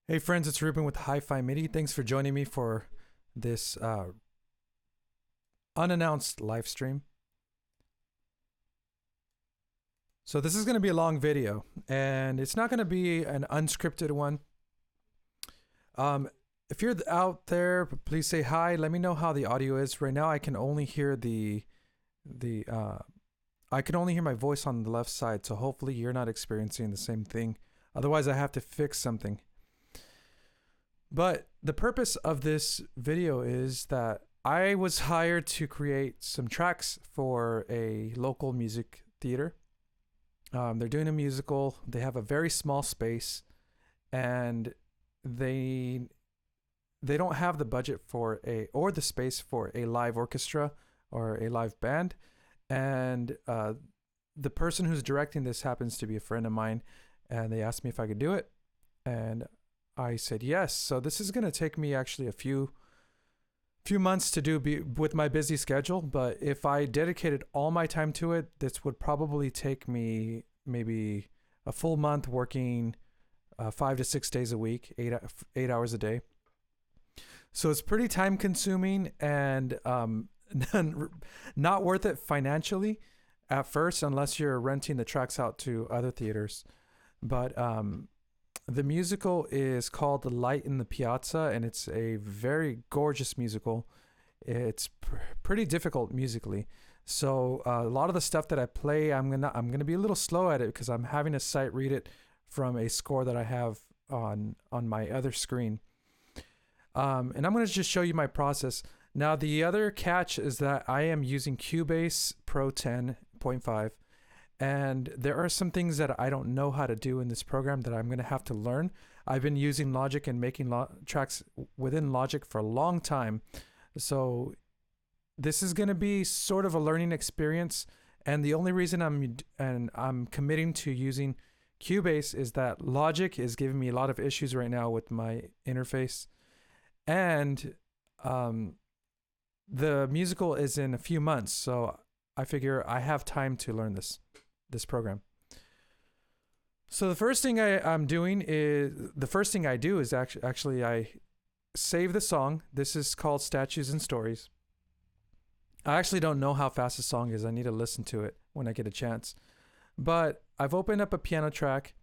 Hey friends, it's Ruben with Hi-Fi MIDI. Thanks for joining me for this unannounced live stream. So this is going to be a long video, and it's not going to be an unscripted one. If you're out there, please say hi. Let me know how the audio is. Right now, I can only hear the I can only hear my voice on the left side. So hopefully, you're not experiencing the same thing. Otherwise, I have to fix something. But the purpose of this video is that I was hired to create some tracks for a local music theater. They're doing a musical. They have a very small space, and they they don't have the budget for a or the space for a live orchestra or a live band. And the person who's directing this happens to be a friend of mine, and they asked me if I could do it, and I said yes. So this is going to take me actually a few months to do with my busy schedule, but if I dedicated all my time to it, this would probably take me maybe a full month working 5 to 6 days a week, 8 hours a day. So it's pretty time consuming and not worth it financially at first, unless you're renting the tracks out to other theaters. But the musical is called The Light in the Piazza, and it's a very gorgeous musical. It's pretty difficult musically. So a lot of the stuff that I play, I'm gonna be a little slow at it because I'm having to sight read it from a score that I have on my other screen. And I'm gonna just show you my process. Now the other catch is that I am using Cubase Pro 10.5, and there are some things that I don't know how to do in this program that I'm going to have to learn. I've been using Logic and making tracks within Logic for a long time. So this is going to be sort of a learning experience. And the only reason I'm committing to using Cubase is that Logic is giving me a lot of issues right now with my interface. And the musical is in a few months. So I figure I have time to learn this program. So the first thing I'm doing is actually I save the song. This is called Statues and Stories. I actually don't know how fast the song is. I need to listen to it when I get a chance. But I've opened up a piano track,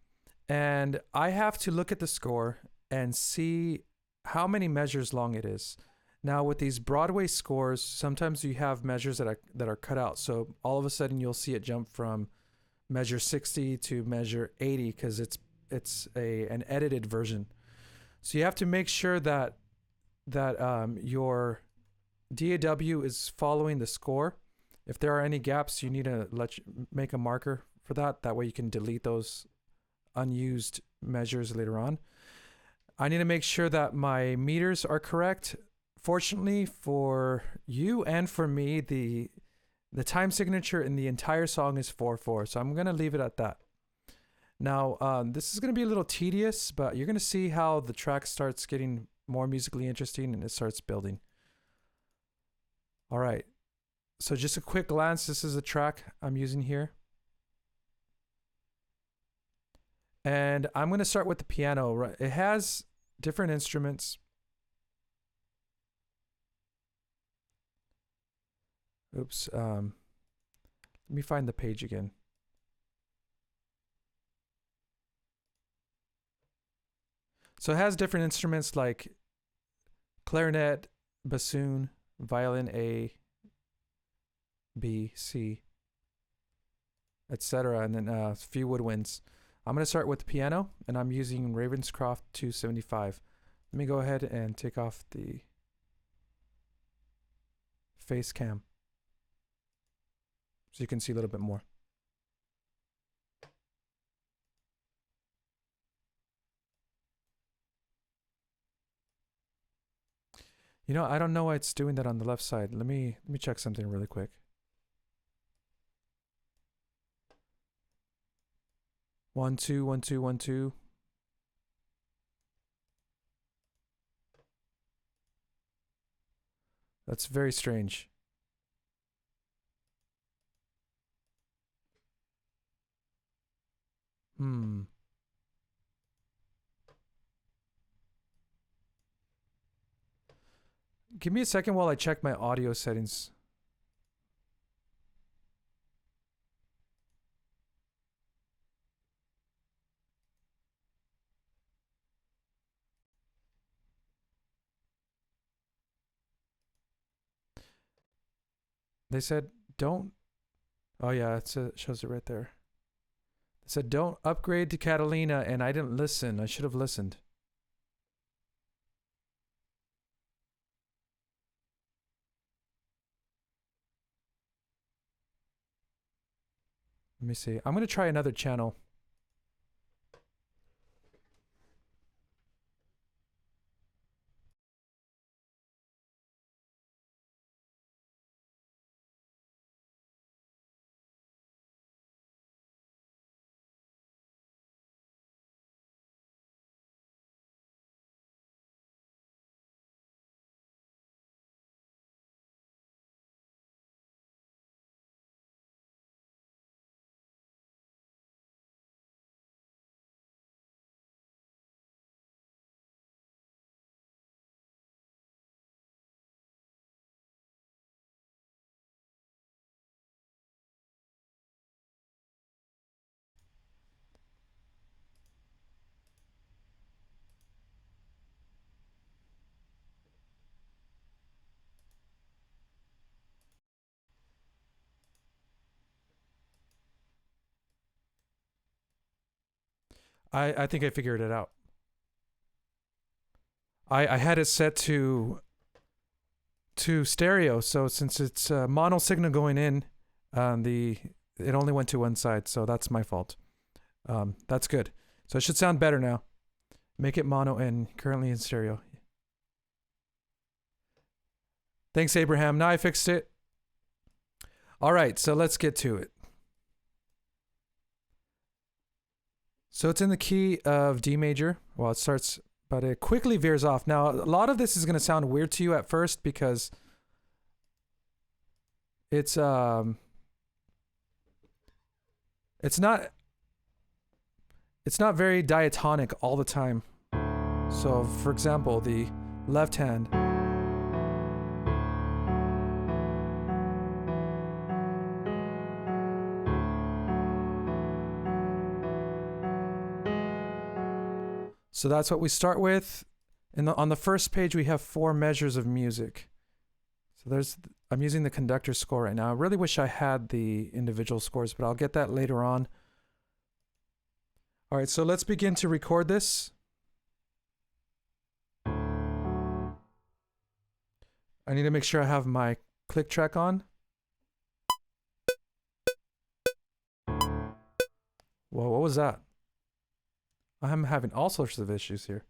and I have to look at the score and see how many measures long it is. Now with these Broadway scores, sometimes you have measures that are cut out. So all of a sudden you'll see it jump from measure 60 to measure 80 because it's an edited version. So you have to make sure that your DAW is following the score. If there are any gaps, you need to make a marker for that. That way you can delete those unused measures later on. I need to make sure that my meters are correct. Fortunately for you and for me, the time signature in the entire song is 4/4, so I'm gonna leave it at that. Now, this is gonna be a little tedious, but you're gonna see how the track starts getting more musically interesting and it starts building. All right, so just a quick glance. This is the track I'm using here, and I'm gonna start with the piano. It has different instruments. Oops. Let me find the page again. So it has different instruments like clarinet, bassoon, violin A, B, C, etc., and then a few woodwinds. I'm going to start with the piano, and I'm using Ravenscroft 275. Let me go ahead and take off the face cam so you can see a little bit more. You know, I don't know why it's doing that on the left side. Let me check something really quick. 1 2 1 2 1 2. That's very strange. Hmm. Give me a second while I check my audio settings. They said don't. Oh yeah, it shows it right there. It said don't upgrade to Catalina, and I didn't listen. I should have listened. Let me see. I'm gonna try another channel. I think I figured it out. I had it set to stereo, so since it's mono signal going in, it only went to one side, so that's my fault. That's good. So it should sound better now. Make it mono and currently in stereo. Thanks, Abraham. Now I fixed it. All right, so let's get to it. So it's in the key of D major. Well, it starts, but it quickly veers off. Now, a lot of this is going to sound weird to you at first because it's not very diatonic all the time. So, for example, the left hand. So that's what we start with. On the first page, we have 4 measures of music. So I'm using the conductor score right now. I really wish I had the individual scores, but I'll get that later on. All right, so let's begin to record this. I need to make sure I have my click track on. Whoa, what was that? I'm having all sorts of issues here.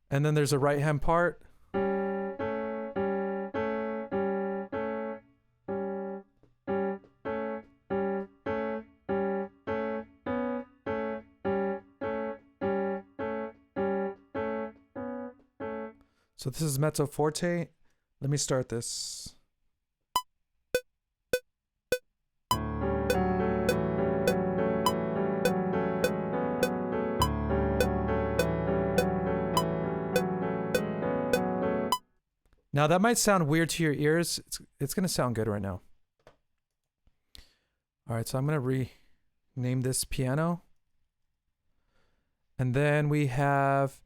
And then there's a right hand part. So this is mezzo forte. Let me start this. Now that might sound weird to your ears. It's going to sound good right now. All right, so I'm going to rename this piano. And then we have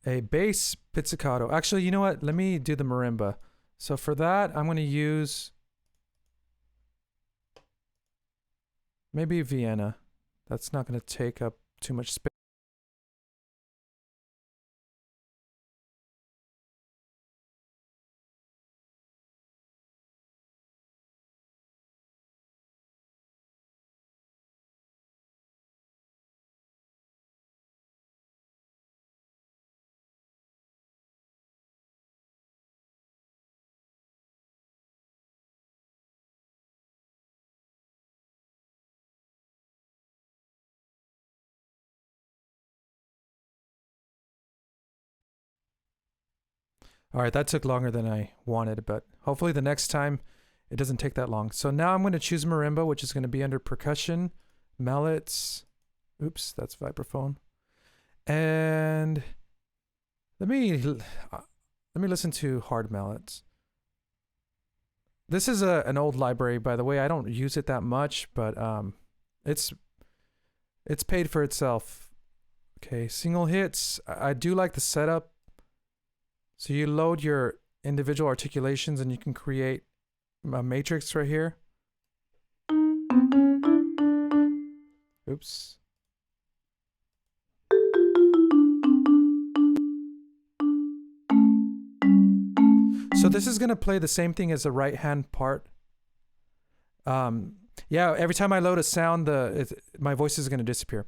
a bass pizzicato. Actually, you know what? Let me do the marimba. So for that, I'm going to use maybe Vienna. That's not going to take up too much space. All right, that took longer than I wanted, but hopefully the next time it doesn't take that long. So now I'm going to choose marimba, which is going to be under percussion, mallets. Oops, that's vibraphone. And let me listen to hard mallets. This is an old library, by the way. I don't use it that much, but it's paid for itself. Okay, single hits. I do like the setup. So you load your individual articulations and you can create a matrix right here. Oops. So this is going to play the same thing as the right hand part. Yeah, every time I load a sound, my voice is going to disappear.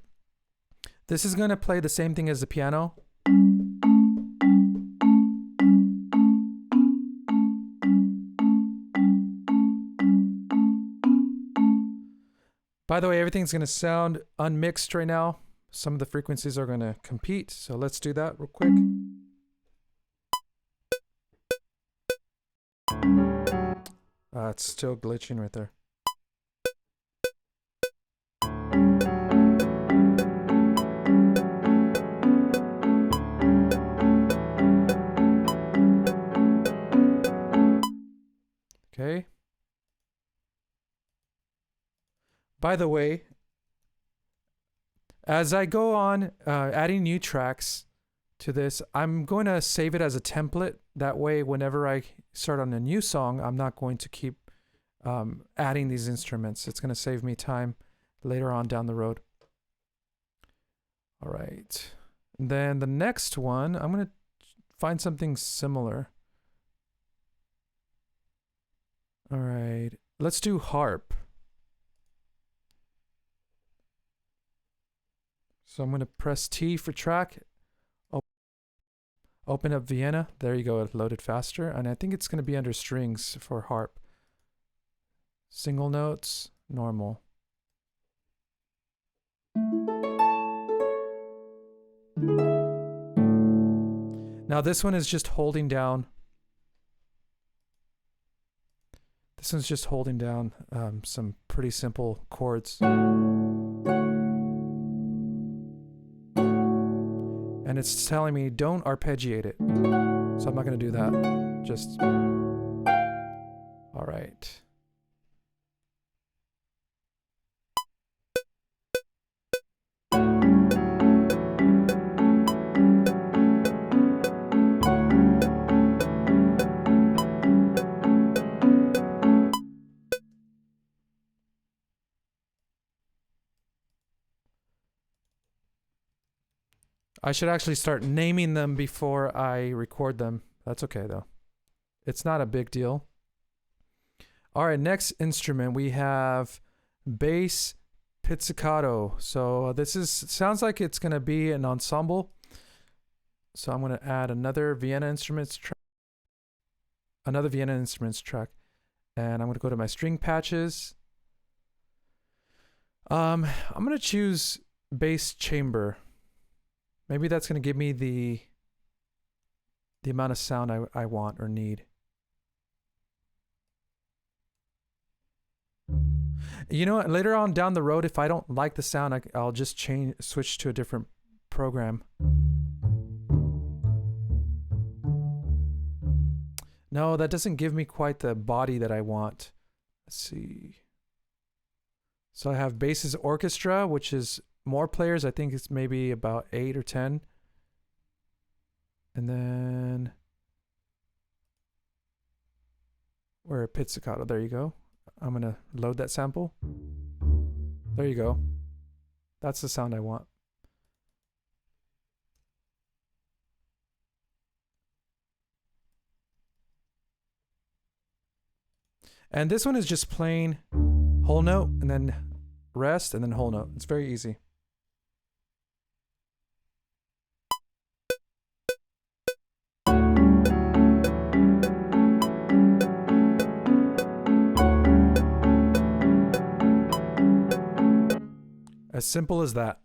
This is going to play the same thing as the piano. By the way, everything's going to sound unmixed right now. Some of the frequencies are going to compete. So let's do that real quick. It's still glitching right there. Okay. By the way, as I go on adding new tracks to this, I'm going to save it as a template. That way, whenever I start on a new song, I'm not going to keep adding these instruments. It's going to save me time later on down the road. All right. Then the next one, I'm going to find something similar. All right. Let's do harp. So I'm going to press T for track. Open up Vienna. There you go. It loaded faster. And I think it's going to be under strings for harp. Single notes, normal. Now this one is just holding down. This one's just holding down some pretty simple chords. And it's telling me don't arpeggiate it. So I'm not going to do that. Just. All right. I should actually start naming them before I record them. That's okay though. It's not a big deal. All right, next instrument we have bass pizzicato. So this sounds like it's going to be an ensemble. So I'm going to add another Vienna Instruments track. And I'm going to go to my string patches. I'm going to choose bass chamber. Maybe that's going to give me the amount of sound I want or need. You know what? Later on down the road, if I don't like the sound, I'll just switch to a different program. No, that doesn't give me quite the body that I want. Let's see. So I have Bass's Orchestra, which is more players. I think it's maybe about 8 or 10. And then where pizzicato, there you go. I'm going to load that sample. There you go. That's the sound I want. And this one is just plain whole note and then rest and then whole note. It's very easy. As simple as that.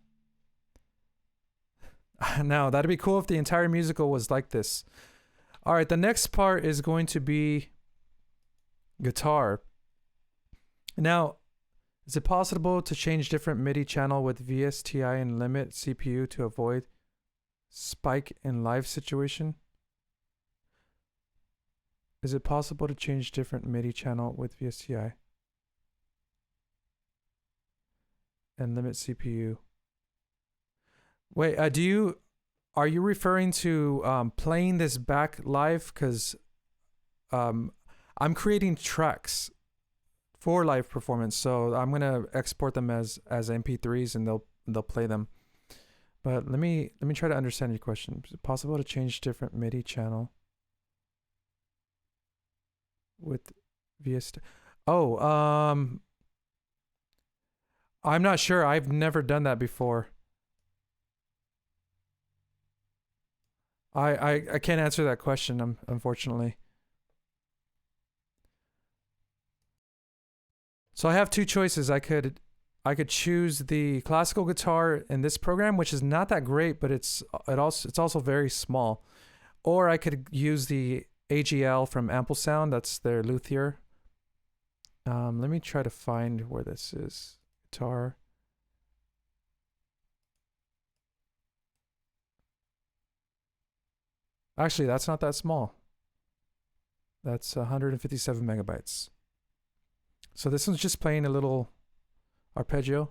Now, that'd be cool if the entire musical was like this. All right, the next part is going to be guitar. Now, is it possible to change different MIDI channel with VSTI and limit CPU to avoid spike in live situation? Is it possible to change different MIDI channel with VSTI and limit CPU? Wait, are you referring to playing this back live? Because I'm creating tracks for live performance, so I'm gonna export them as MP3s, and they'll play them. But let me try to understand your question. Is it possible to change different MIDI channel with VST? Oh, I'm not sure. I've never done that before. I can't answer that question, unfortunately. So I have two choices. I could choose the classical guitar in this program, which is not that great, but it's also very small. Or I could use the AGL from Ample Sound. That's their luthier. Let me try to find where this is. Guitar. Actually, that's not that small. That's 157 megabytes. So this one's just playing a little arpeggio.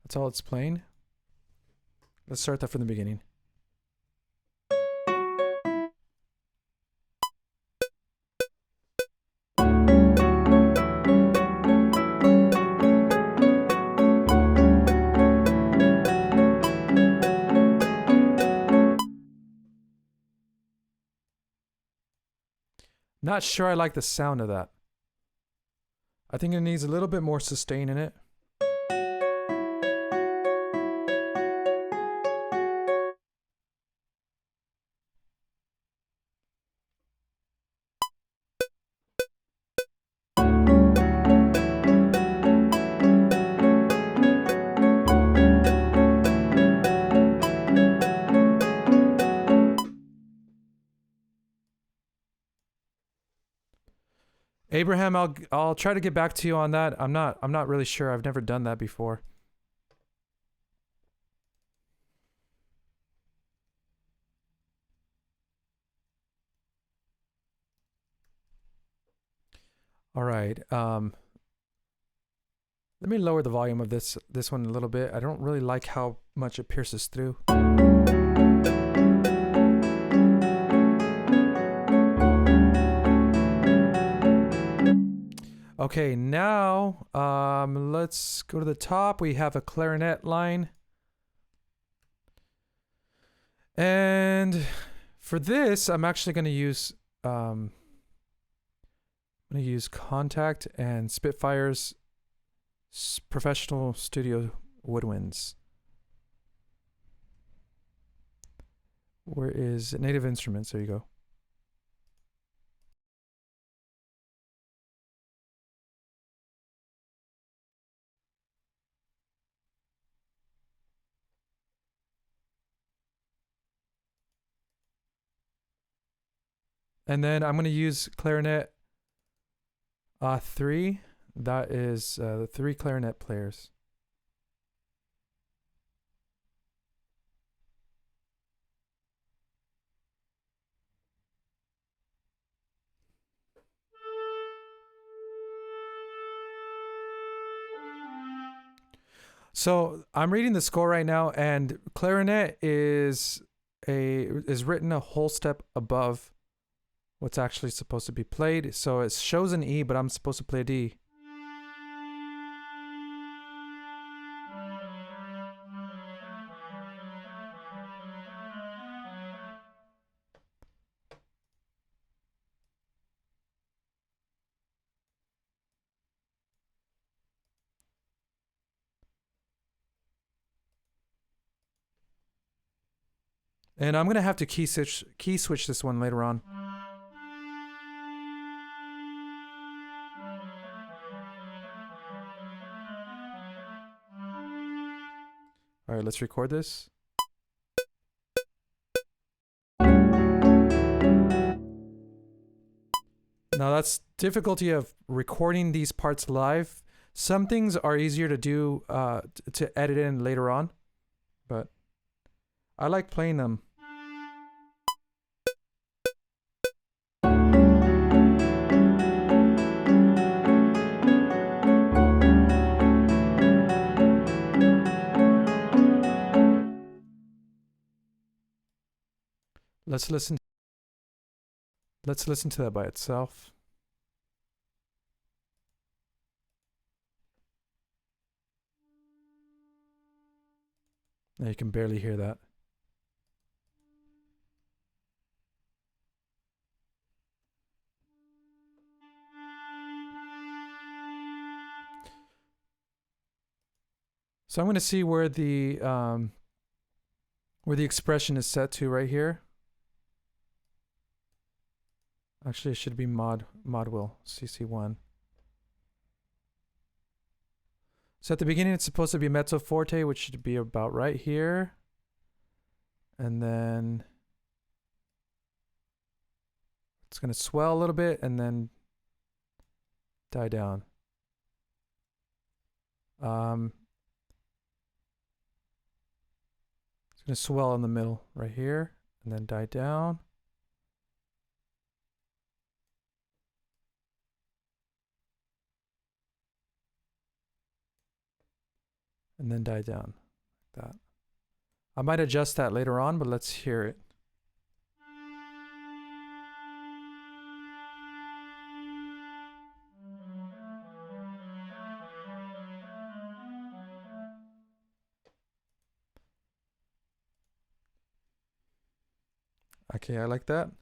That's all it's playing. Let's start that from the beginning. Not sure I like the sound of that. I think it needs a little bit more sustain in it. Abraham, I'll try to get back to you on that. I'm not really sure. I've never done that before. All right. Let me lower the volume of this one a little bit. I don't really like how much it pierces through. Okay, now let's go to the top. We have a clarinet line. And for this, I'm actually going to use Contact and Spitfire's professional studio woodwinds. Where is Native Instruments? There you go. And then I'm going to use clarinet 3. That is the 3 clarinet players. So I'm reading the score right now, and clarinet is written a whole step above what's actually supposed to be played. So it shows an E, but I'm supposed to play a D. And I'm gonna have to key switch this one later on. All right, let's record this. Now that's difficulty of recording these parts live. Some things are easier to do to edit in later on, but I like playing them. Let's listen to that by itself. Now you can barely hear that. So I'm going to see where the expression is set to right here. Actually, it should be mod will CC1. So at the beginning, it's supposed to be mezzo forte, which should be about right here. And then it's going to swell a little bit and then die down. It's going to swell in the middle right here and then die down. And then die down like that. I might adjust that later on, but let's hear it. Okay, I like that.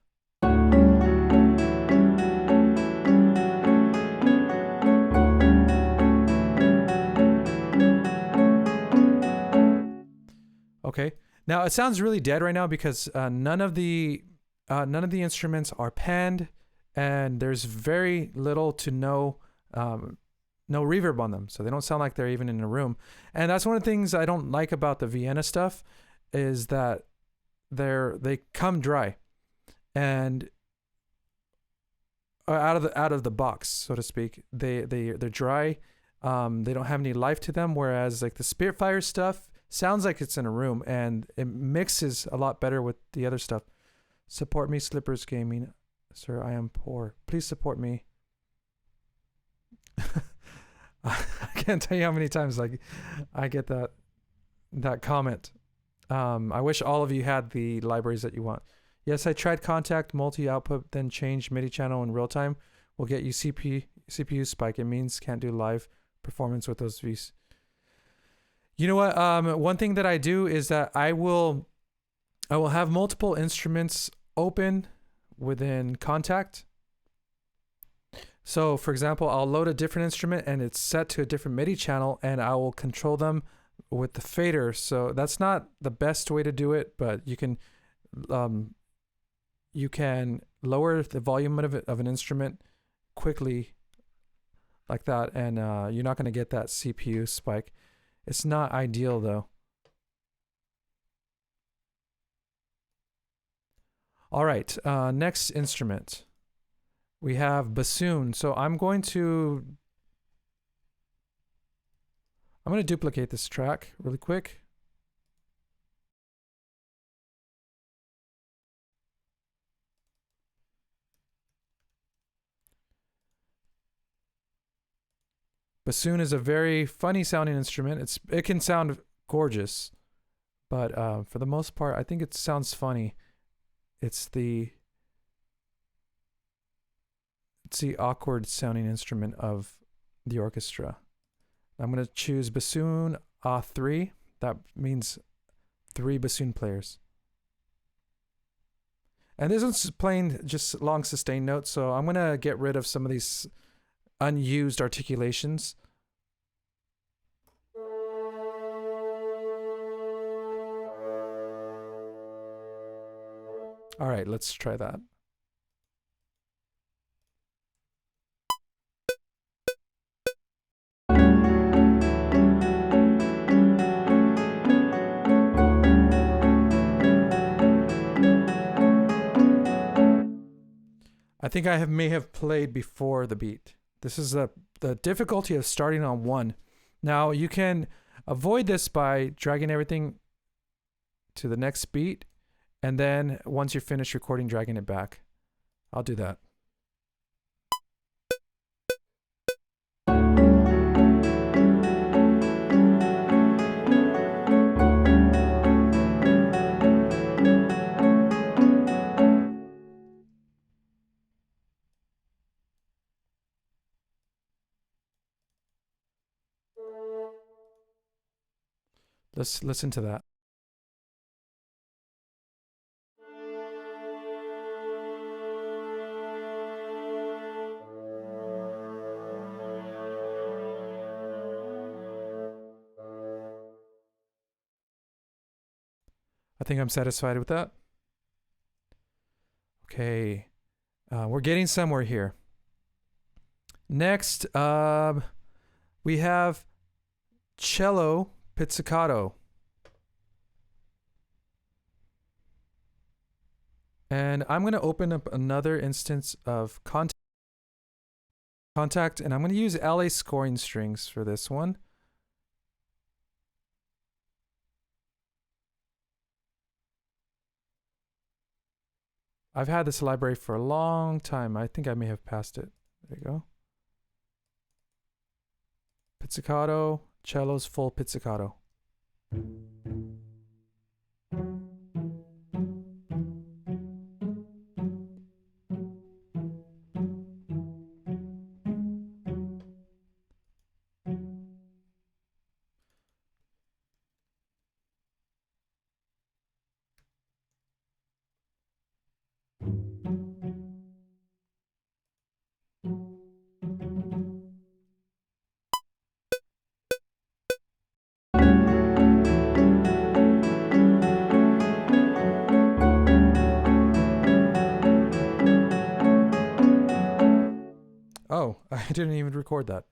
Okay, now it sounds really dead right now because none of the instruments are panned, and there's very little to no reverb on them, so they don't sound like they're even in a room. And that's one of the things I don't like about the Vienna stuff, is that they come dry, and out of the box, so to speak. They're dry. They don't have any life to them. Whereas like the Spitfire stuff sounds like it's in a room, and it mixes a lot better with the other stuff. Support me, Slippers Gaming. Sir, I am poor. Please support me. I can't tell you how many times like I get that comment. I wish all of you had the libraries that you want. Yes, I tried Contact multi-output, then change MIDI channel in real time. Will get you CPU spike. It means can't do live performance with those Vs. You know what? One thing that I do is that I will have multiple instruments open within Contact. So, for example, I'll load a different instrument and it's set to a different MIDI channel, and I will control them with the fader. So that's not the best way to do it, but you can lower the volume of an instrument quickly like that, and you're not going to get that CPU spike. It's not ideal though. All right, next instrument. We have bassoon. So I'm going to duplicate this track really quick. Bassoon is a very funny sounding instrument. It can sound gorgeous, but for the most part, I think it sounds funny. It's the awkward sounding instrument of the orchestra. I'm going to choose bassoon 3. That means 3 bassoon players. And this one's playing just long sustained notes, so I'm going to get rid of some of these unused articulations. All right, let's try that. I think I may have played before the beat. This is the difficulty of starting on 1. Now you can avoid this by dragging everything to the next beat, and then once you're finished recording, dragging it back. I'll do that. Let's listen to that. I think I'm satisfied with that. Okay, we're getting somewhere here. Next, we have cello pizzicato. And I'm going to open up another instance of contact, and I'm going to use LA scoring strings for this one. I've had this library for a long time. I think I may have passed it. There you go. Pizzicato, cello's full pizzicato. Oh, I didn't even record that.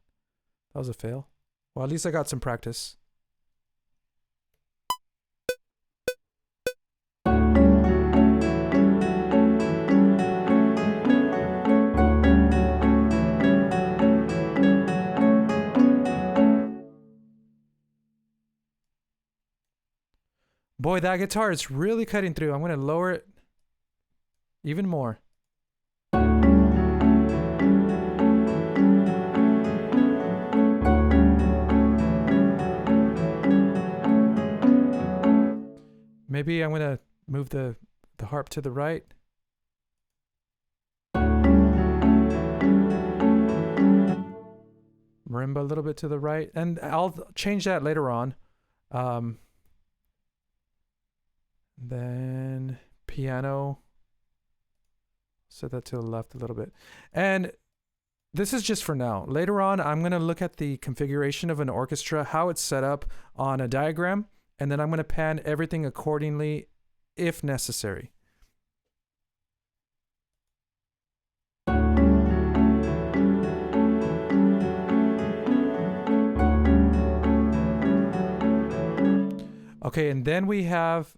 That was a fail. Well, at least I got some practice. Boy, that guitar is really cutting through. I'm going to lower it even more. Maybe I'm going to move the harp to the right. Marimba a little bit to the right. And I'll change that later on. Then piano. Set that to the left a little bit. And this is just for now. Later on, I'm going to look at the configuration of an orchestra, how it's set up on a diagram. And then I'm going to pan everything accordingly if necessary. Okay, and then we have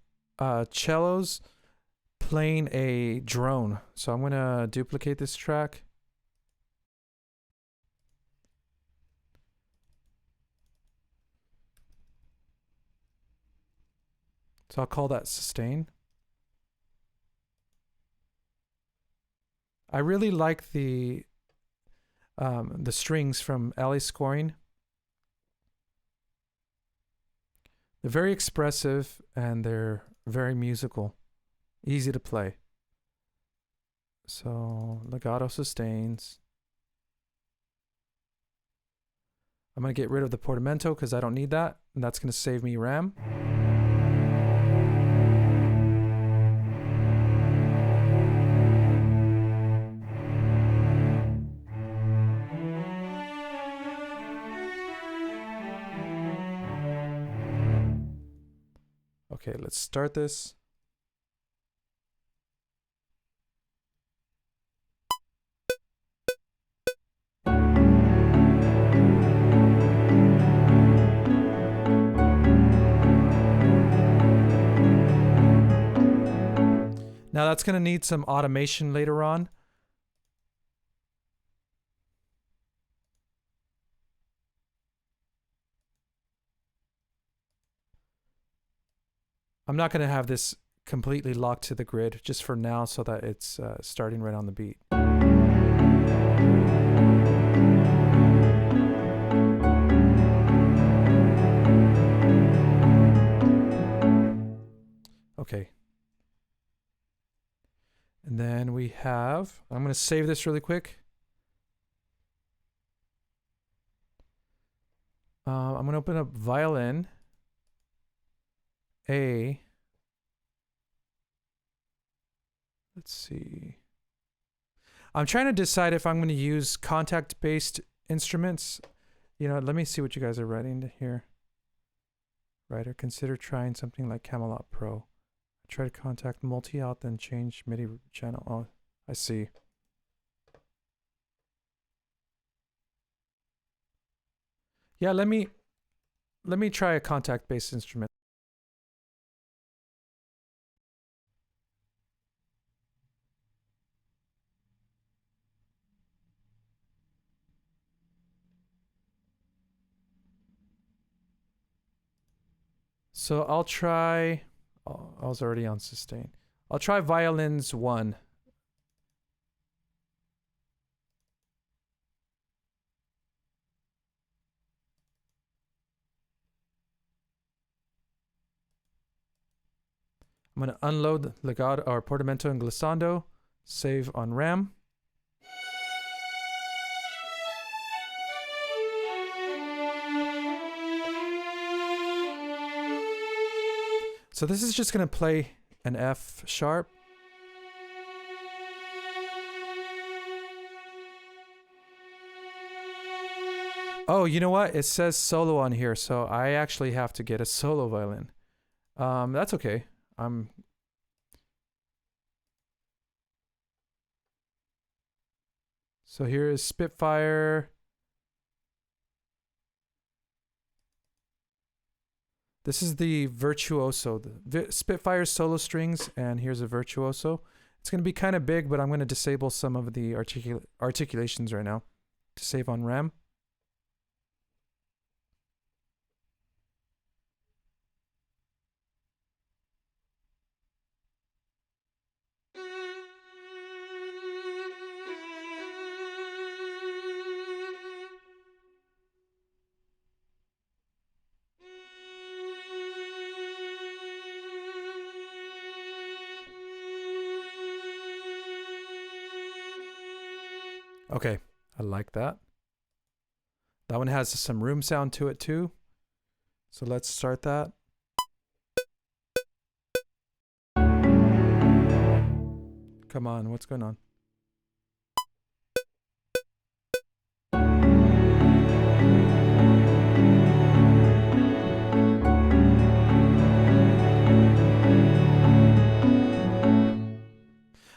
cellos playing a drone. So I'm going to duplicate this track. So I'll call that sustain. I really like the strings from LA Scoring. They're very expressive and they're very musical, easy to play. So legato sustains. I'm going to get rid of the portamento because I don't need that, and that's going to save me RAM. Okay, let's start this. Now that's going to need some automation later on. I'm not going to have this completely locked to the grid just for now so that it's starting right on the beat. Okay. And then we have, I'm going to save this really quick. I'm going to open up violin A. Let's see. I'm trying to decide if I'm going to use contact-based instruments. You know, let me see what you guys are writing here. Writer, consider trying something like Camelot Pro. Try to contact multi-out, then change MIDI channel. Oh, I see. Yeah, let me try a contact-based instrument. So I'll try. Oh, I was already on sustain. I'll try violins 1. I'm going to unload legato or portamento and glissando, save on RAM. So this is just going to play an F sharp. Oh, you know what? It says solo on here, so I actually have to get a solo violin. That's okay. So here is Spitfire. This is the virtuoso, the Spitfire solo strings, and here's a virtuoso. It's going to be kind of big, but I'm going to disable some of the articulations right now to save on RAM. Okay, I like that. That one has some room sound to it too. So let's start that. Come on, what's going on?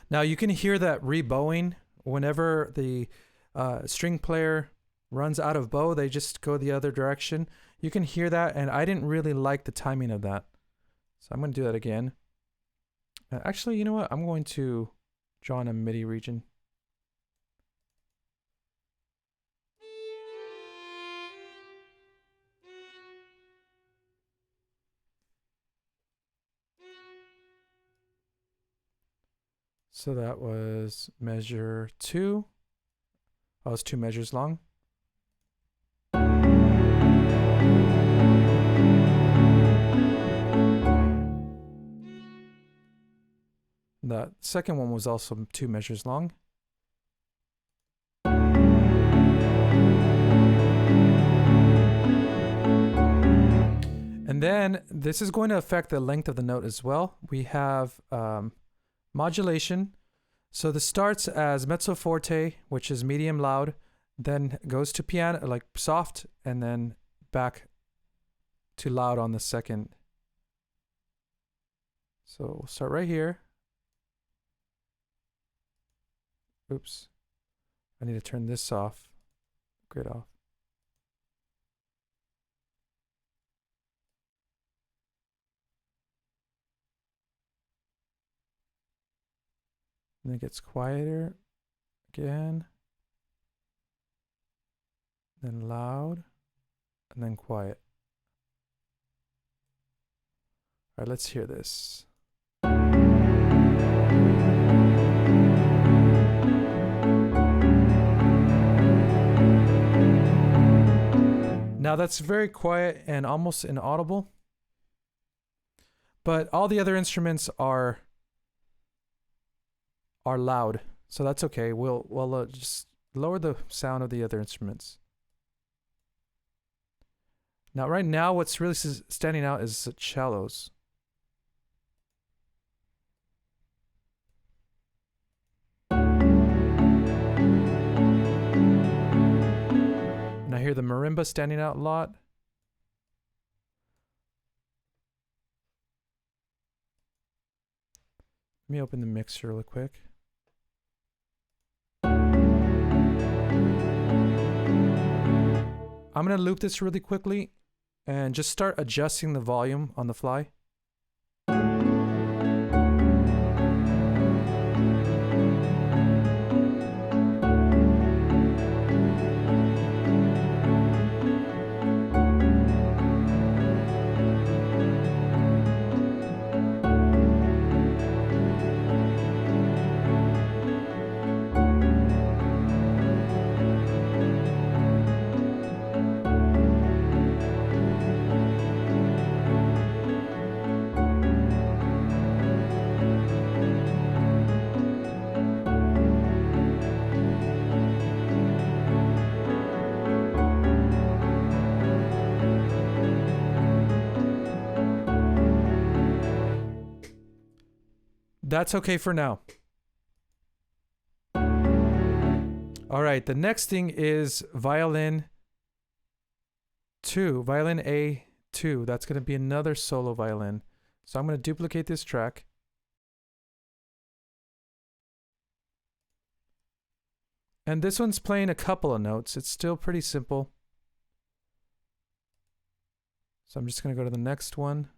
Now you can hear that rebowing whenever the string player runs out of bow, they just go the other direction. You can hear that, and I didn't really like the timing of that. So I'm going to do that again. Actually, you know what? I'm going to draw in a MIDI region. So that was measure 2. Oh, it's 2 measures long. The second one was also 2 measures long. And then this is going to affect the length of the note as well. We have modulation. So this starts as mezzo forte, which is medium loud, then goes to piano, like soft, and then back to loud on the second. So we'll start right here. Oops. I need to turn this off. Grid off. And it gets quieter again. Then loud. And then quiet. right, let's hear this. Now that's very quiet and almost inaudible, but all the other instruments are loud, so that's okay. We'll just lower the sound of the other instruments. Now, right now, what's really standing out is the cellos. And I hear the marimba standing out a lot. Let me open the mixer real quick. I'm going to loop this really quickly and just start adjusting the volume on the fly. That's okay for now. All right, the next thing is violin 2, violin A2. That's going to be another solo violin. So I'm going to duplicate this track. And this one's playing a couple of notes. It's still pretty simple. So I'm just going to go to the next one.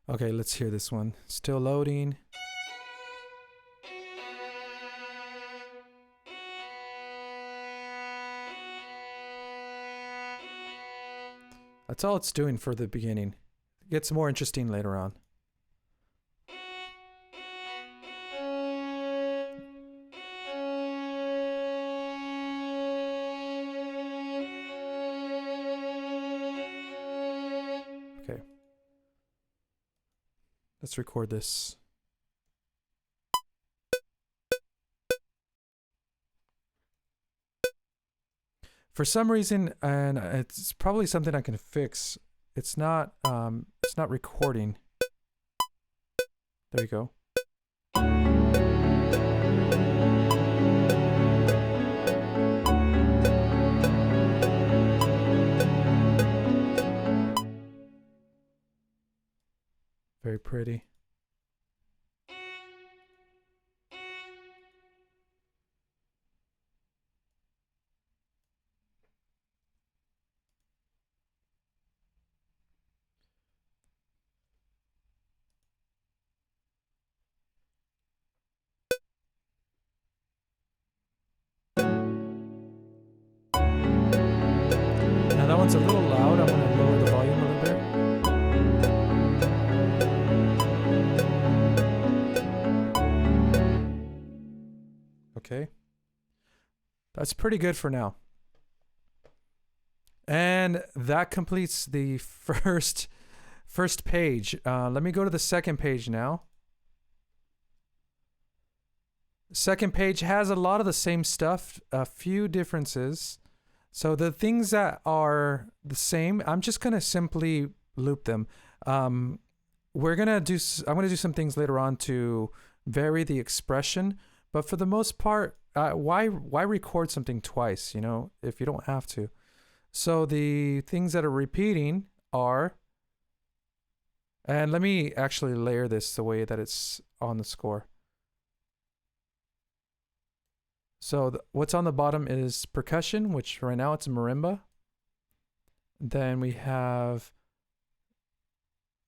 Okay, let's hear this one. Still loading. That's all it's doing for the beginning. It gets more interesting later on. Okay. Let's record this. For some reason, and it's probably something I can fix, it's not recording. There you go. Very pretty. Now that one's a little loud. I'm going to lower the volume a little bit. Okay. That's pretty good for now. And that completes the first page. Let me go to the second page now. Second page has a lot of the same stuff, a few differences. So the things that are the same, I'm just going to simply loop them. I'm going to do some things later on to vary the expression, but for the most part, why record something twice, you know, if you don't have to? So the things that are repeating are, and let me actually layer this the way that it's on the score. So what's on the bottom is percussion, which right now it's a marimba. Then we have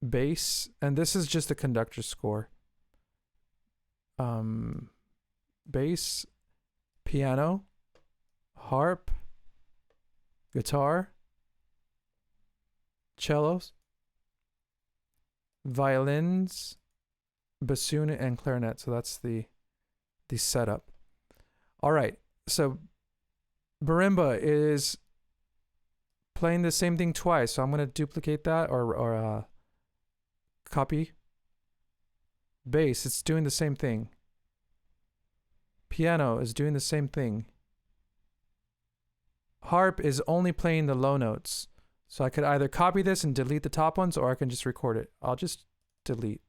bass, and this is just a conductor score. Bass, piano, harp, guitar, cellos, violins, bassoon, and clarinet. So that's the setup. All right, so marimba is playing the same thing twice. So I'm gonna duplicate that or copy. Bass, it's doing the same thing. Piano is doing the same thing. Harp is only playing the low notes. So I could either copy this and delete the top ones, or I can just record it. I'll just delete.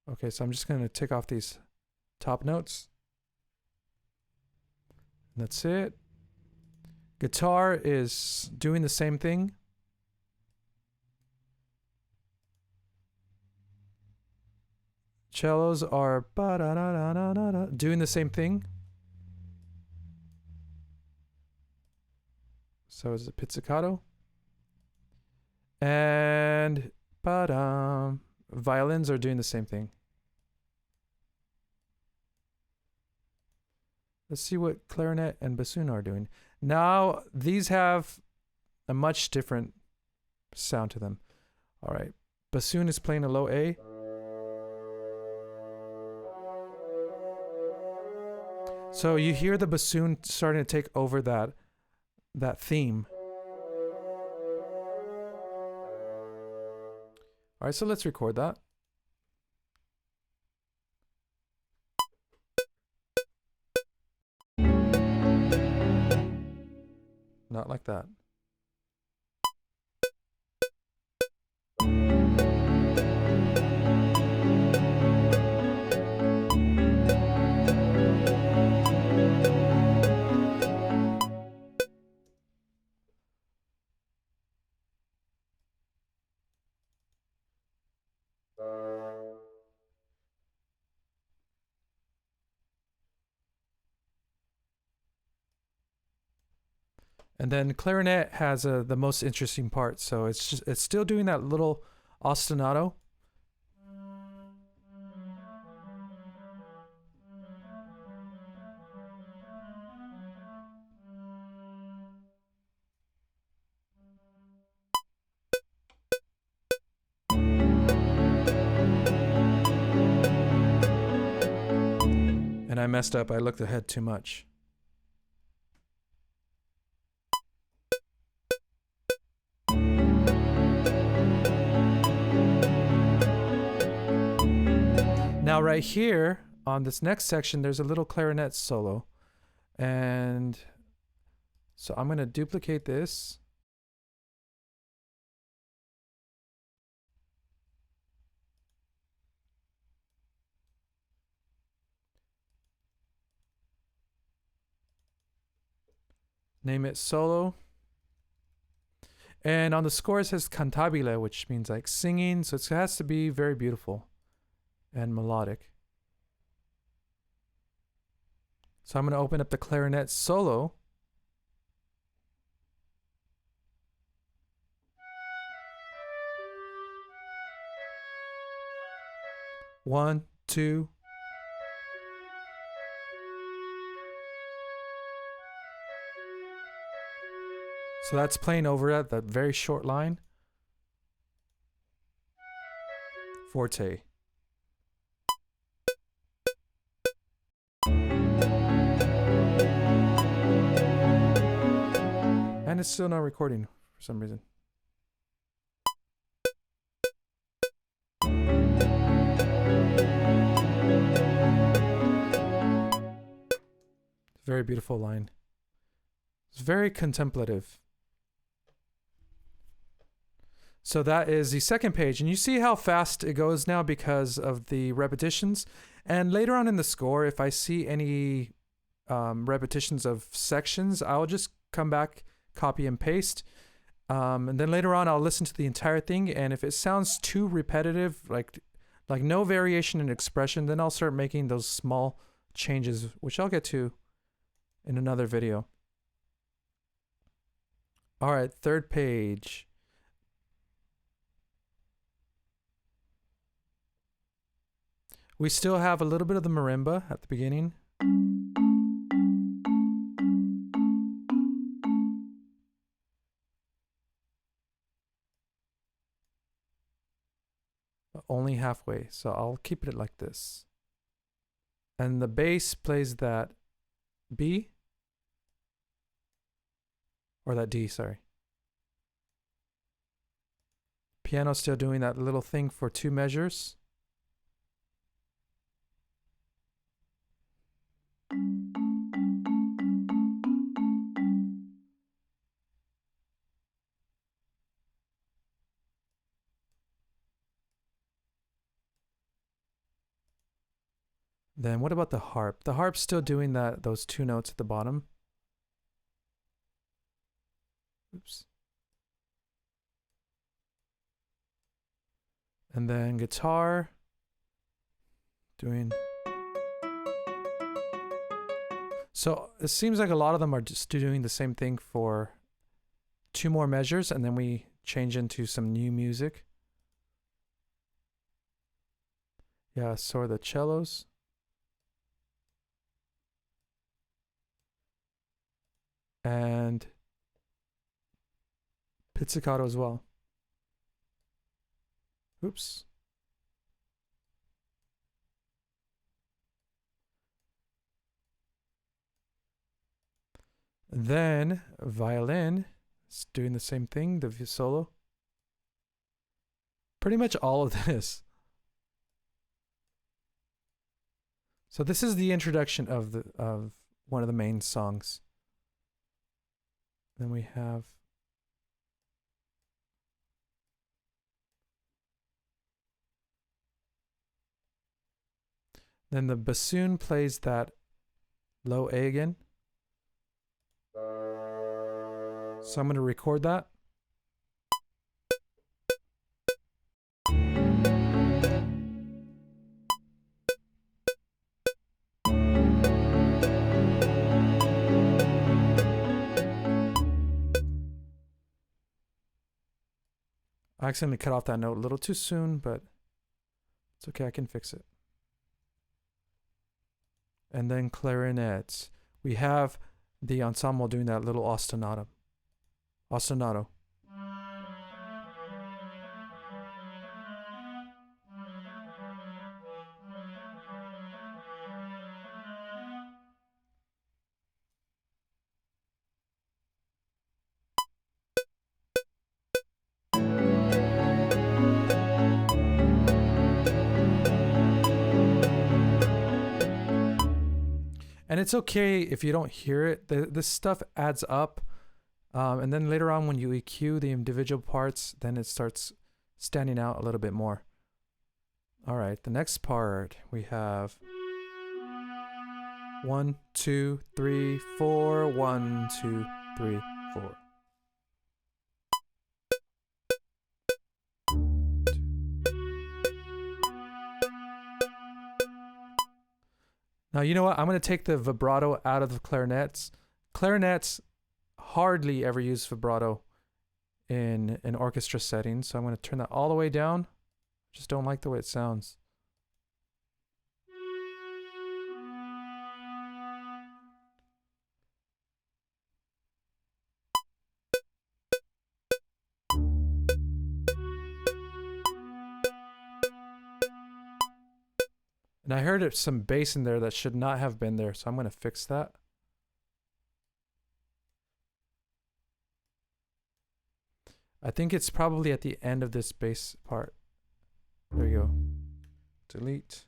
Okay, so I'm just going to tick off these top notes. That's it. Guitar is doing the same thing. Cellos are doing the same thing. So is it pizzicato. And violins are doing the same thing. Let's see what clarinet and bassoon are doing. Now, these have a much different sound to them. All right. Bassoon is playing a low A. So you hear the bassoon starting to take over that theme. All right, so let's record that. Not like that. And then clarinet has the most interesting part. So it's still doing that little ostinato. And I messed up. I looked ahead too much. Now right here on this next section, there's a little clarinet solo. And so I'm going to duplicate this. Name it solo. And on the score it says cantabile, which means like singing. So it has to be very beautiful and melodic. So I'm going to open up the clarinet solo. One, two. So that's playing over at that very short line. Forte. And it's still not recording for some reason. Very beautiful line. It's very contemplative. So that is the second page, and you see how fast it goes now because of the repetitions. And later on in the score, if I see any repetitions of sections, I'll just come back, copy and paste. And then later on, I'll listen to the entire thing. And if it sounds too repetitive, like no variation in expression, then I'll start making those small changes, which I'll get to in another video. All right, third page. We still have a little bit of the marimba at the beginning. But only halfway, so I'll keep it like this. And the bass plays that B, or that D, sorry. Piano's still doing that little thing for 2 measures. Then what about the harp? The harp's still doing those 2 notes at the bottom. Oops. And then guitar doing. So it seems like a lot of them are just doing the same thing for 2 more measures, and then we change into some new music. Yeah, so are the cellos. And pizzicato as well. Oops. Then violin is doing the same thing, the solo. Pretty much all of this. So this is the introduction of one of the main songs. Then we have then the bassoon plays that low A again. So I'm going to record that. I accidentally cut off that note a little too soon, but it's okay, I can fix it. And then clarinets. We have the ensemble doing that little ostinato. Ostinato. And it's okay if you don't hear it. This stuff adds up. And then later on when you EQ the individual parts, then it starts standing out a little bit more. All right, the next part we have 1, 2, 3, 4, 1, 2, 3, 4. Now, you know what? I'm going to take the vibrato out of the clarinets. Clarinets hardly ever use vibrato in an orchestra setting, so I'm going to turn that all the way down. Just don't like the way it sounds. And I heard some bass in there that should not have been there, so I'm going to fix that. I think it's probably at the end of this bass part. There you go. Delete.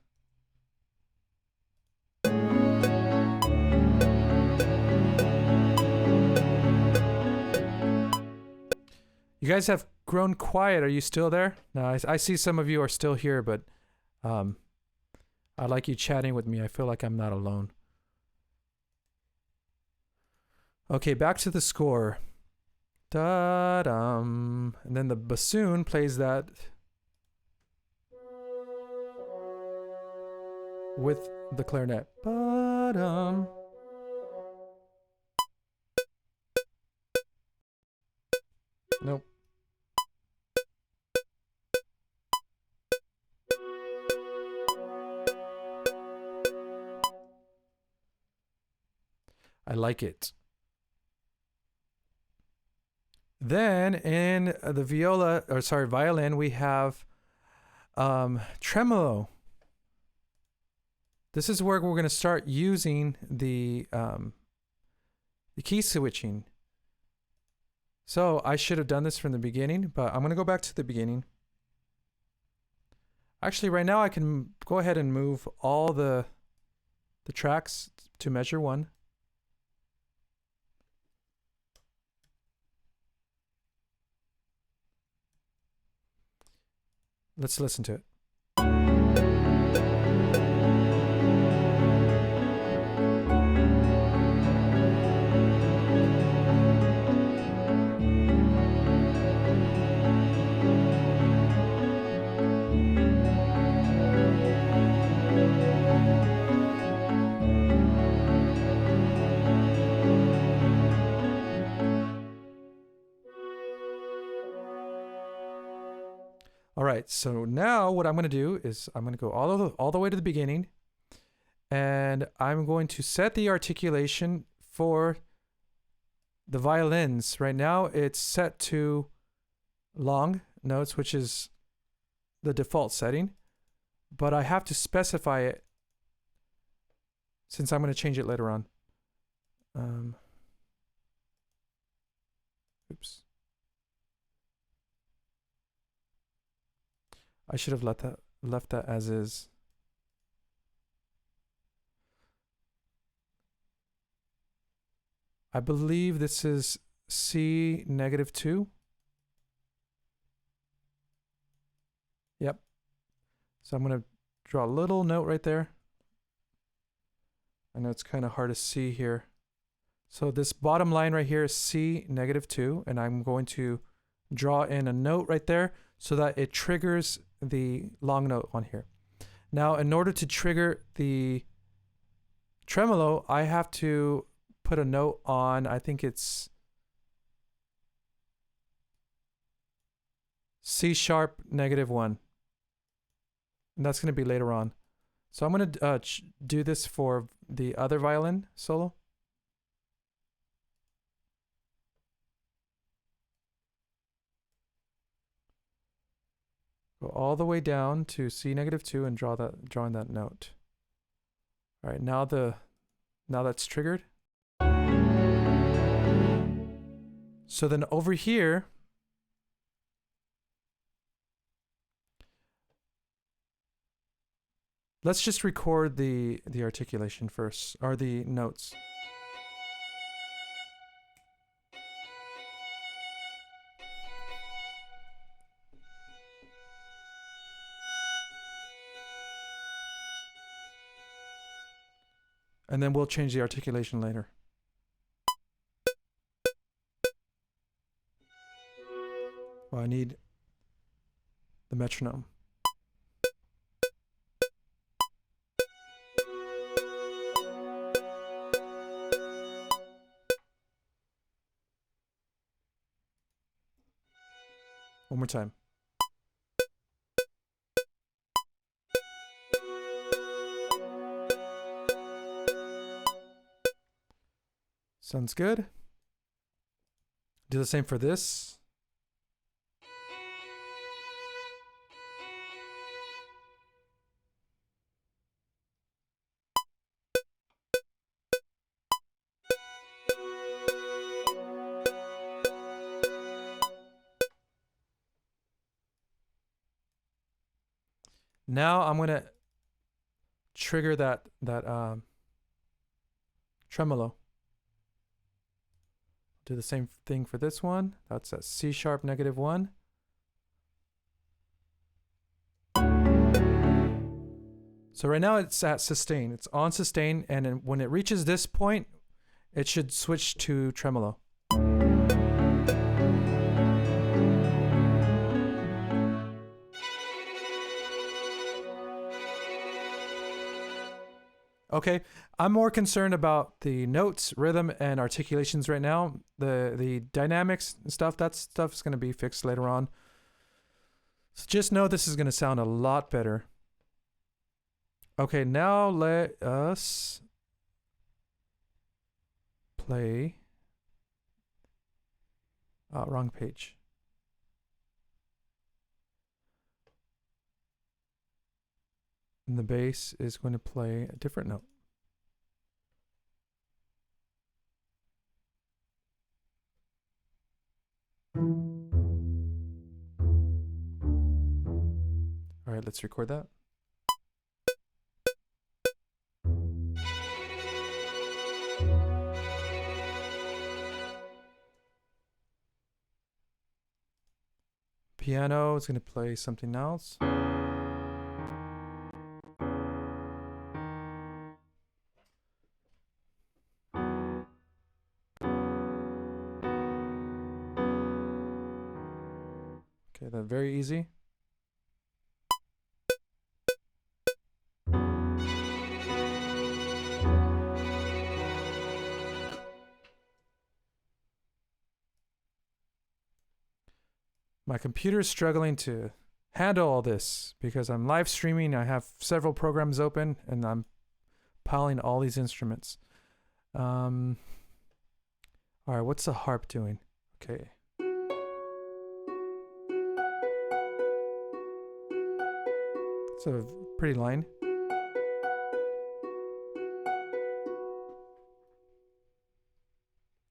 You guys have grown quiet. Are you still there? No, I see some of you are still here, but I like you chatting with me. I feel like I'm not alone. Okay, back to the score. Da-dum. And then the bassoon plays that with the clarinet. Ba-dum. I like it. Then in the violin, we have tremolo. This is where we're going to start using the key switching. So I should have done this from the beginning, but I'm going to go back to the beginning. Actually, right now I can go ahead and move all the tracks to measure 1. Let's listen to it. All right, so now what I'm going to do is I'm going to go all the way to the beginning, and I'm going to set the articulation for the violins. Right now it's set to long notes, which is the default setting, but I have to specify it since I'm going to change it later on. Oops. I should have left that as is. I believe this is C-2. Yep. So I'm going to draw a little note right there. I know it's kind of hard to see here. So this bottom line right here is C-2, and I'm going to draw in a note right there so that it triggers the long note on here. Now, in order to trigger the tremolo, I have to put a note on, I think it's C#-1. And that's going to be later on. So I'm going to do this for the other violin solo. Go all the way down to C-2 and drawing that note. All right, now that's triggered. So then over here, let's just record the articulation first, or the notes. And then we'll change the articulation later. Well, I need the metronome. One more time. Sounds good. Do the same for this. Now I'm going to trigger that tremolo. Do the same thing for this one. That's a C#-1. So right now it's at sustain. It's on sustain, and when it reaches this point, it should switch to tremolo. Okay, I'm more concerned about the notes, rhythm, and articulations right now. The dynamics and stuff, that stuff's going to be fixed later on. So just know this is going to sound a lot better. Okay, now let us play. Wrong page. And the bass is going to play a different note. All right, let's record that. Piano is going to play something else. Okay, that's very easy. My computer is struggling to handle all this because I'm live streaming. I have several programs open and I'm piling all these instruments. All right, what's the harp doing? Okay. It's a pretty line.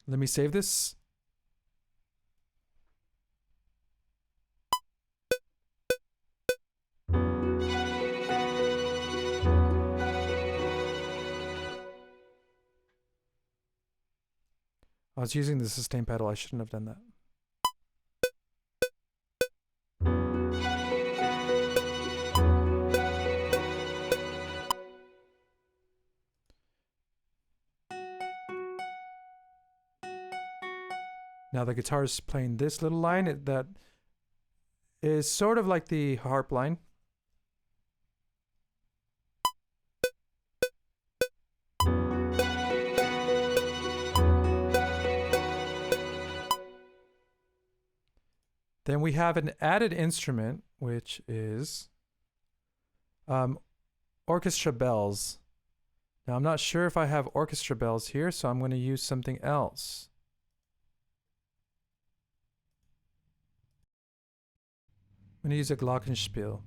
Let me save this. I was using the sustain pedal. I shouldn't have done that. Now the guitar is playing this little line that is sort of like the harp line. Then we have an added instrument, which is orchestra bells. Now I'm not sure if I have orchestra bells here, so I'm going to use something else. I'm going to use a glockenspiel.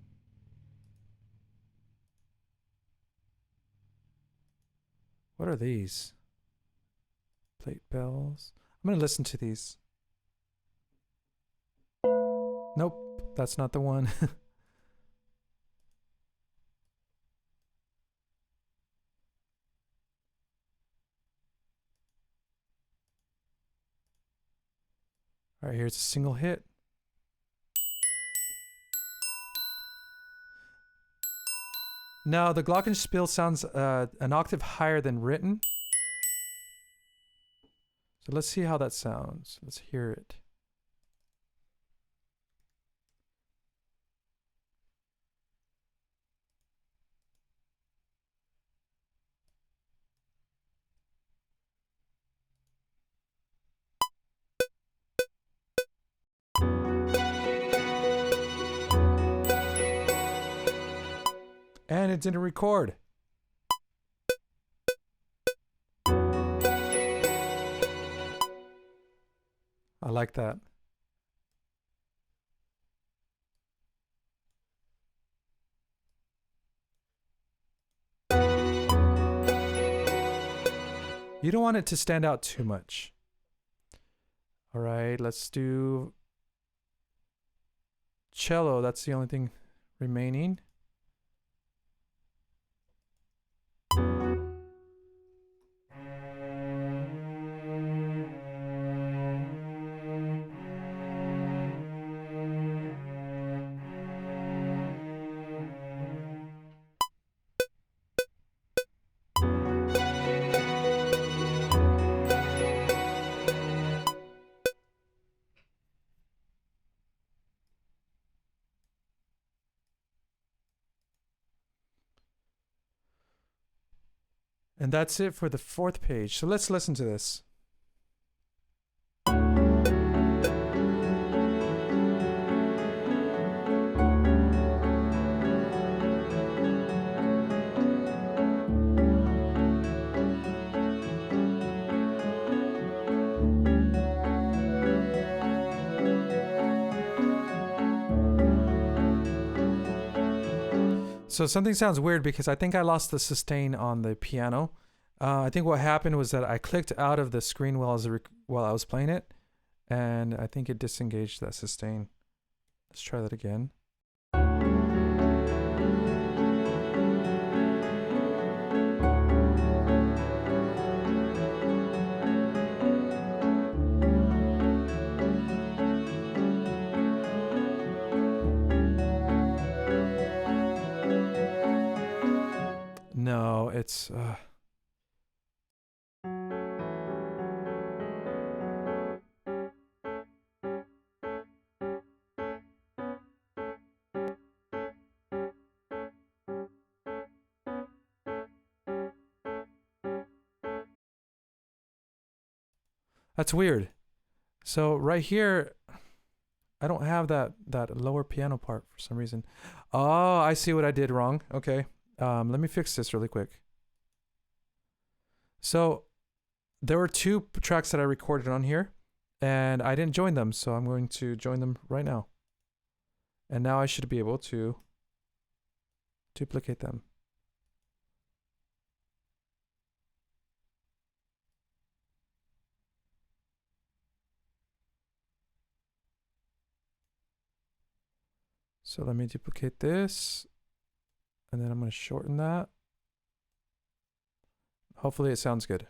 What are these? Plate bells. I'm going to listen to these. Nope, that's not the one. All right, here's a single hit. Now the glockenspiel sounds an octave higher than written. So let's see how that sounds. Let's hear it. And it didn't record. I like that. You don't want it to stand out too much. All right, let's do cello. That's the only thing remaining. And that's it for the fourth page. So let's listen to this. So something sounds weird because I think I lost the sustain on the piano. I think what happened was that I clicked out of the screen while I was playing it, and I think it disengaged that sustain. Let's try that again. No, it's that's weird. So right here, I don't have that lower piano part for some reason. Oh, I see what I did wrong. Okay. Let me fix this really quick. So there were 2 tracks that I recorded on here, and I didn't join them, so I'm going to join them right now. And now I should be able to duplicate them. So let me duplicate this, and then I'm going to shorten that. Hopefully it sounds good.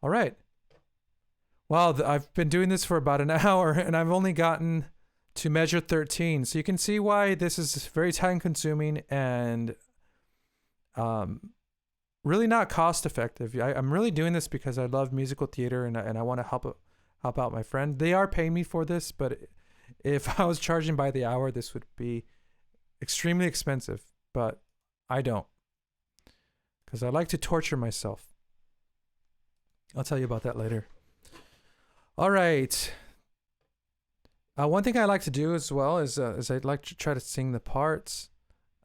All right. Wow, I've been doing this for about an hour, and I've only gotten to measure 13. So you can see why this is very time consuming and really not cost effective. I'm really doing this because I love musical theater and I want to help out my friend. They are paying me for this, but if I was charging by the hour, this would be extremely expensive, but I don't, because I like to torture myself. I'll tell you about that later. All right. One thing I like to do as well is I'd like to try to sing the parts.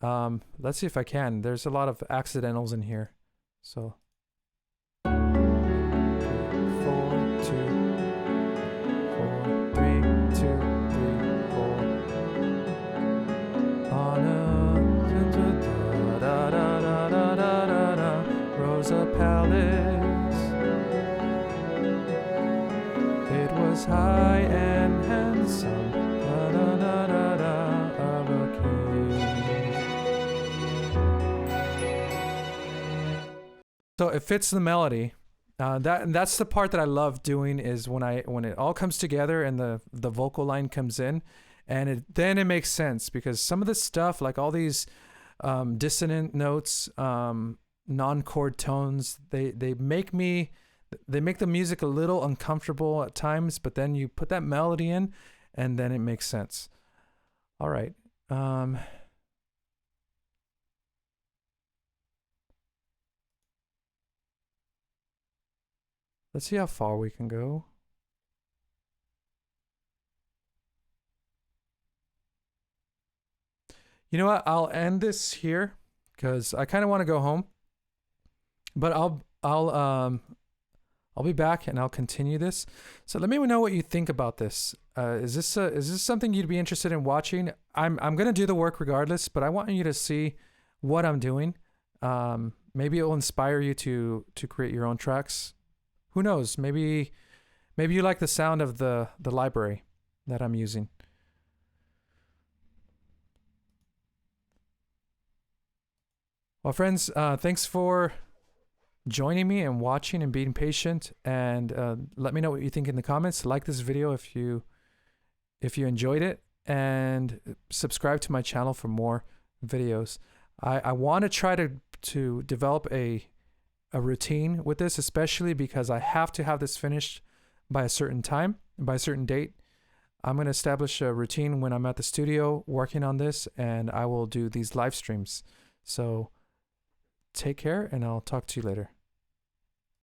Let's see if I can. There's a lot of accidentals in here. So 4, 2, 4, 3, 2, 3, 4. On a da da da da da da da Rosa Palace. It was high and handsome, da da da da da, of a king. So it fits the melody. That's the part that I love doing, is when it all comes together and the vocal line comes in, and then it makes sense, because some of this stuff, like all these dissonant notes, non-chord tones, they make the music a little uncomfortable at times, but then you put that melody in and then it makes sense. All right. Let's see how far we can go. You know what? I'll end this here because I kind of want to go home, but I'll be back and I'll continue this. So let me know what you think about this. Is this something you'd be interested in watching? I'm gonna do the work regardless, but I want you to see what I'm doing. Maybe it will inspire you to create your own tracks. Who knows? Maybe you like the sound of the library that I'm using. Well, friends, thanks for joining me and watching and being patient, and let me know what you think in the comments. Like this video if you enjoyed it, and subscribe to my channel for more videos. I want to try to develop a routine with this, especially because I have to have this finished by a certain time, by a certain date. I'm going to establish a routine when I'm at the studio working on this, and I will do these live streams. So take care, and I'll talk to you later.